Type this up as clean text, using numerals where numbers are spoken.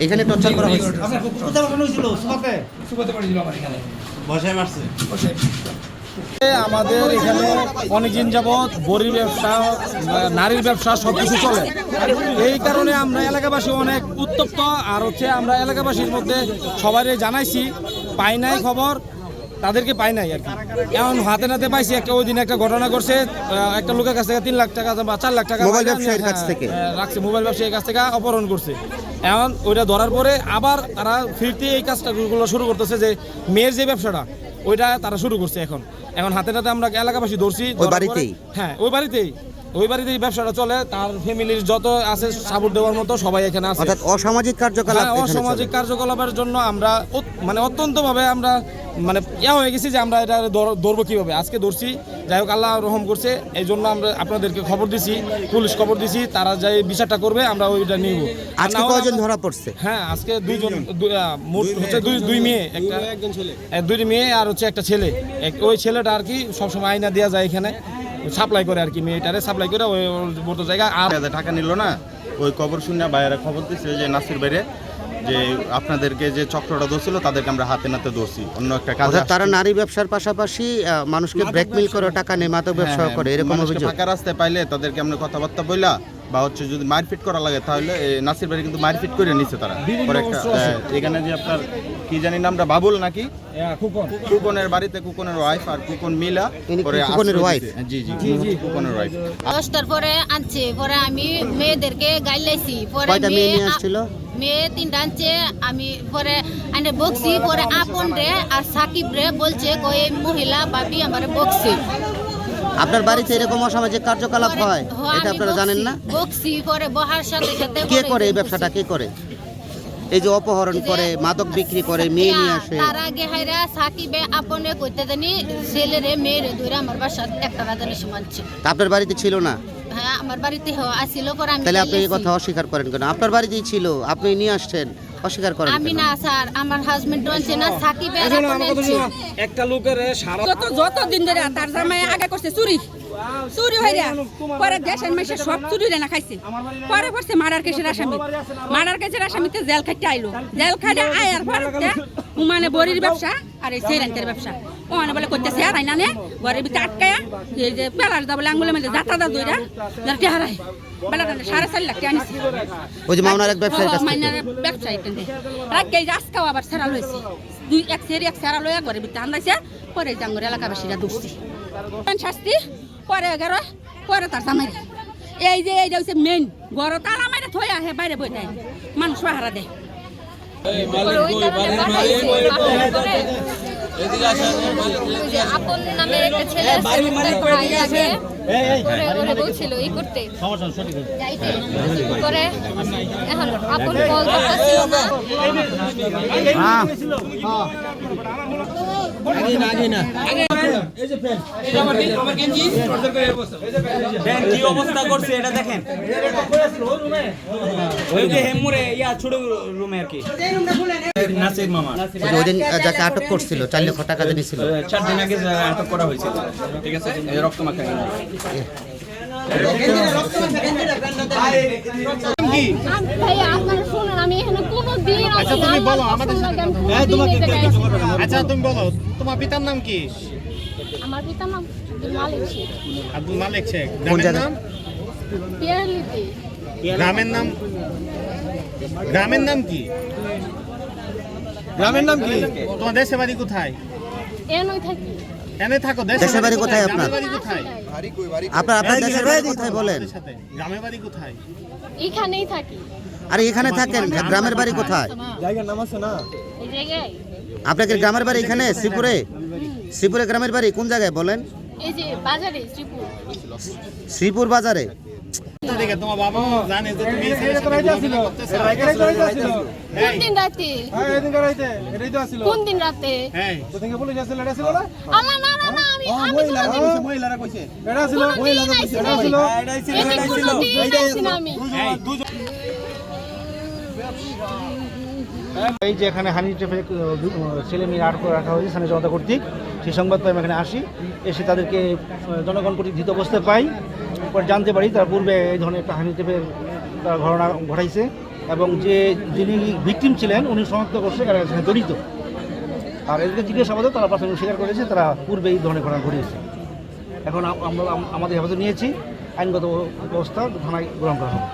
এখানে টর্চার করা হয়েছে। আমাদের এখানে অনেকদিন যাবৎ বড়ির ব্যবসা, নারীর ব্যবসা সব কিছু চলে। এই কারণে আমরা এলাকাবাসী অনেক উত্তপ্ত। আর আমরা এলাকাবাসীর মধ্যে সবাই জানাইছি, পাই নাই খবর, তাদেরকে পাই নাই আর কি। এখন হাতে নাতে পাইছি। ওই দিন একটা ঘটনা করছে, একটা লোকের কাছ থেকে 3 লাখ টাকা বা 4 লাখ টাকা মোবাইল ব্যবসায়ীর কাছ থেকে রাখছে, মোবাইল ব্যবসায়ীর কাছ থেকে অপহরণ করছে। এখন ওইটা ধরার পরে আবার তারা ফিরতে এই কাজটাগুলো শুরু করতেছে, যে মেয়ের যে ব্যবসাটা ওইটা তারা শুরু করছে। এখন হাতে নাতে আমরা এলাকাবাসী ধরছি। হ্যাঁ, ওই বাড়িতেই ব্যবসাটা চলে। তার ফ্যামিলির যত আছে সাপোর্ট দেওয়ার মতো সবাই এখানে আছে। অর্থাৎ অসামাজিক কার্যকলাপের জন্য আমরা মানে অত্যন্তভাবে আমরা মানে হয়ে গেছি যে আমরা এটা ধরবো কিভাবে। আজকে ধরছি, যাই হোক আল্লাহ রহম করছে। এই জন্য আমরা আপনাদেরকে খবর দিছি, পুলিশ খবর দিছি, তারা যাই বিচারটা করবে, আমরা ওইটা নিব। আজকে কয়জন ধরা পড়ছে? হ্যাঁ, আজকে 2 জন, মোট হচ্ছে 2 মেয়ে, একজন ছেলে, 2 মেয়ে আর হচ্ছে একটা ছেলে। ওই ছেলেটা আর কি সবসময় আয়না দেওয়া যায় এখানে, সাপ্লাই করে আর কি, মেয়েটারে সাপ্লাই করে ওই বড় জায়গায়। আর টাকা নিল না, ওই খবর শুনে বাইরে খবর দিচ্ছে যে নাসির বাইরে যে আপনাদেরকে যে চক্রটা ধরছিল তাদেরকে আমরা হাতে নাতে ধরছি অন্য একটা কাজ। তারা নারী ব্যবসার পাশাপাশি মানুষকে ব্ল্যাকমেইল করে টাকা নেয়, মাদক ব্যবসা করে, এরকম অভিযোগ। ফাঁকা রাস্তায় পাইলে তাদেরকে আমরা কথাবার্তা বইলা বা হচ্ছে যদি মারপিট করা লাগে তাহলে নাসির ভাই কিন্তু মারপিট করে নিচ্ছে তারা। এখানে যে আপনার কি জানি নামটা বাবুল নাকি, কুকনের বাড়িতে কুকনের ওয়াইফ আর কুকন মিলা কুকনের ওয়াইফ। জি কুকনের ওয়াইফ। 10টার পরে আনছে, পরে আমি মেয়েদেরকে গাইলাইছি। পরে মেয়ে নিয়ে আসছিল, মেয়ে 3টা আনছে। আমি পরে আনে বকছি, পরে আপন রে আর সাকিব রে বলছে কই মহিলা ভাবি আমারে বকছে। আপনার বাড়িতে এরকম অসামাজিক কার্যকলাপ হয়, এটা আপনারা জানেন না? বকছি, পরে বহার সাথে সাথে কে করে এই ব্যবসাটা? কে করে? এই যে অপহরণ করে, মাদক বিক্রি করে, মেয়ে নিয়ে আসে। তার আগে হাইরা সাকিবে আপনে কইতে জানি ছেলেরে মেয়েরে ধরে আমার বাসা একটা রাজানি সমানছে। আপনার বাড়িতে ছিল না? হ্যাঁ, আমার বাড়িতে আসিল। পরে আমি তাহলে আপনি এই কথা অস্বীকার করেন কেন? আপনার বাড়িতেই ছিল, আপনি নিয়ে আসছেন, অস্বীকার করেন? আমি না স্যার, আমার হাজবেন্ড আনছে না, সাকিবে একটা লোকের সারা যত দিন ধরে তার জামাই আগে করছে চুরি হইরা, পরে দেশের মেশে সব চুরি না খাইছে। পরে করছে মার্ডার কেসের আসামিতে জেল খাইতে আইলো। জেল খাইতে আয়ার পরে মানে বড়ির ব্যবসা আর এই সেরেন্টের ব্যবসা ওখানে বলে করতেছে। আর আইনা নে ঘরের ভিতরে আটকায়া এই যে পেলার দা বলে আঙ্গুলের মধ্যে যাত্রা দা দইরা যাতে হারায় বেলা 4.5 লাখ টাকা আনিছে। ওই যে মাওনার এক ব্যবসায়ীর কাছ থেকে, মাওনার ব্যবসায়ী কেন রাখে আজকাও আবার ছাড়া লইছে। এক ছাড়া লইয়া ঘরের ভিতরে আন্দাইছে। পরে জাঙ্গর এলাকাবাসীরা দৌড়ছি শাস্তি। পরে পরে তার জামাই এই যে এইটা হচ্ছে মেইন ঘর তালা মাইরে থই আহে বাইরে বই দেয়, মানুষ পাহারা দেয়। আপন নামের একটা ছেলে বলছিল ই করতে করে, এখন আপন কল করতেছিল না। কি অবস্থা করছে এটা দেখেন। ওই যে হেমুরে ছোট রুমে আর কি নাসির মামা ওই দিন যাকে আটক করছিল 4 লক্ষ টাকা দিয়েছিল, 4 দিন আগে আটক করা হয়েছিল। ঠিক আছে, রক্ত মাখা তোমার পিতার নাম কি? আমার পিতার নাম আব্দুল মালিক শেখ। গ্রামের নাম কি? তোমার দেশের বাড়ি কোথায়? এনে থাকো। দেশের বাড়ি কোথায় আপনার? আপনার দেশের বাড়ি কোথায় বলেন? গ্রামের বাড়ি কোথায়? এখানেই থাকি। আরে এখানে থাকেন, গ্রামের বাড়ি কোথায়? জায়গার নাম আছে না? এই জায়গায় আপনাদের গ্রামের বাড়ি এখানে শ্রীপুরে? শ্রীপুরে গ্রামের বাড়ি কোন জায়গায় বলেন? এই যে বাজারে, শ্রীপুর বাজারে। তোমার বাবা জানে যে তুমি কোন দিন রাতে? কোন দিন রাতে? আমার না আমি মহিলারা কইছে এটা ছিল মহিলারা কইছে এটা ছিল আমি। এই যে এখানে হানি ট্রেপে ছেলে মেয়ে আটক রাখা হয়েছে স্থানীয় জনতা কর্তৃক, সেই সংবাদ পাই আমি এখানে আসি। এসে তাদেরকে জনগণ কর্তৃক ধৃত অবস্থায় পাই। পরে জানতে পারি তার পূর্বে এই ধরনের একটা হানি ট্রেপের তারা ঘটনা ঘটাইছে এবং যিনি ভিকটিম ছিলেন উনি শনাক্ত করছে এরা এর সাথে জড়িত। আর এদেরকে জিজ্ঞাসাবাদে তারা প্রাথমিক স্বীকার করেছে তারা পূর্বে এই ধরনের ঘটনা ঘটিয়েছে। এখন আমরা আমাদের হেফাজতে নিয়েছি, আইনগত ব্যবস্থা থানায় গ্রহণ করা হবে।